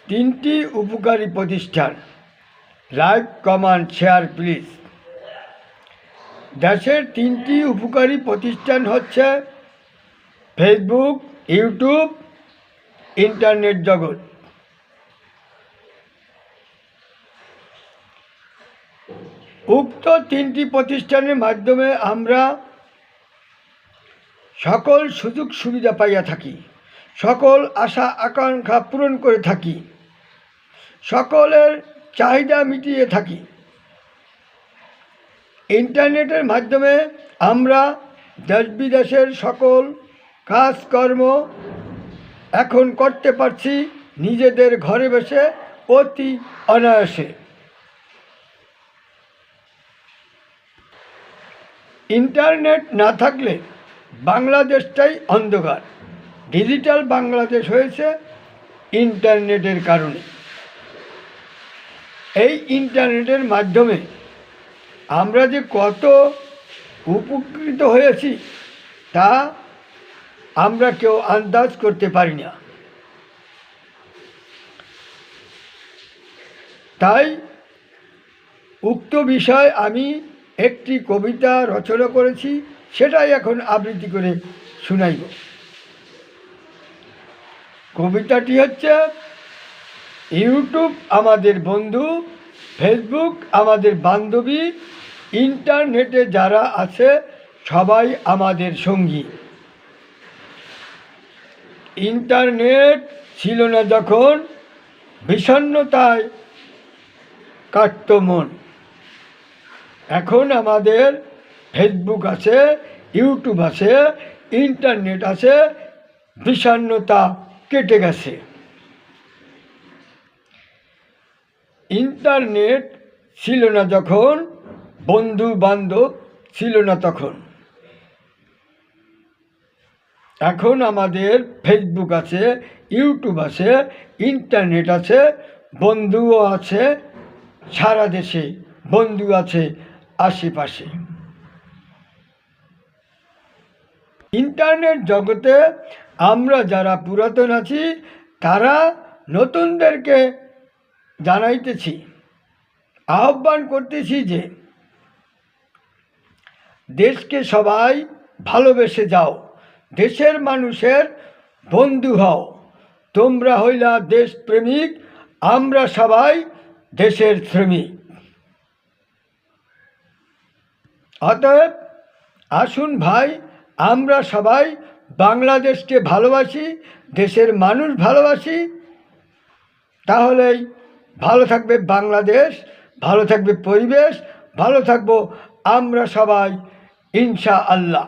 তিনটি উপকারী প্রতিষ্ঠান। Like, comment, share please. দেশের তিনটি উপকারী প্রতিষ্ঠান হচ্ছে ফেসবুক, ইউটিউব, ইন্টারনেট জগৎ। উক্ত তিনটি প্রতিষ্ঠানের মাধ্যমে আমরা সকল সুযোগ সুবিধা পাইয়া থাকি, সকল আশা আকাঙ্ক্ষা পূরণ করে থাকি, সকলের চাহিদা মিটিয়ে থাকি। ইন্টারনেটের মাধ্যমে আমরা দেশ বিদেশের সকল কাজকর্ম এখন করতে পারছি নিজেদের ঘরে বসে অতি অনায়াসে। ইন্টারনেট না থাকলে বাংলাদেশটাই অন্ধকার। ডিজিটাল বাংলাদেশ হয়েছে ইন্টারনেটের কারণে। এই ইন্টারনেটের মাধ্যমে আমরা যে কত উপকৃত হয়েছি তা আমরা কেউ আন্দাজ করতে পারি না। তাই উক্ত বিষয়ে আমি একটি কবিতা রচনা করেছি, সেটাই এখন আবৃত্তি করে শুনাইব। কবিতাটি হচ্ছে, ইউটিউব আমাদের বন্ধু, ফেসবুক আমাদের বান্ধবী, ইন্টারনেটে যারা আছে সবাই আমাদের সঙ্গী। ইন্টারনেট ছিল না যখন, বিষণ্ণতায় কাটত মন। এখন আমাদের ফেসবুক আছে, ইউটিউব আছে, ইন্টারনেট আছে, বিষণ্ণতা কেটে গেছে। ইন্টারনেট ছিল না যখন, বন্ধু বান্ধব ছিল না তখন। এখন আমাদের ফেসবুক আছে, ইউটিউব আছে, ইন্টারনেট আছে, বন্ধুও আছে সারা দেশে, বন্ধু আছে আশেপাশে। ইন্টারনেট জগতে আমরা যারা পুরাতন আছি তারা নতুনদেরকে জানাইতেছি, আহ্বান করতেছি যে দেশকে সবাই ভালোবেসে যাও, দেশের মানুষের বন্ধু হও। তোমরা হইলা দেশপ্রেমিক, আমরা সবাই দেশের শ্রমিক। অতএব আসুন ভাই, আমরা সবাই বাংলাদেশকে ভালোবাসি, দেশের মানুষ ভালোবাসি। তাহলেই ভালো থাকবে বাংলাদেশ, ভালো থাকবে পরিবেশ, ভালো থাকবো আমরা সবাই ইনশাআল্লাহ।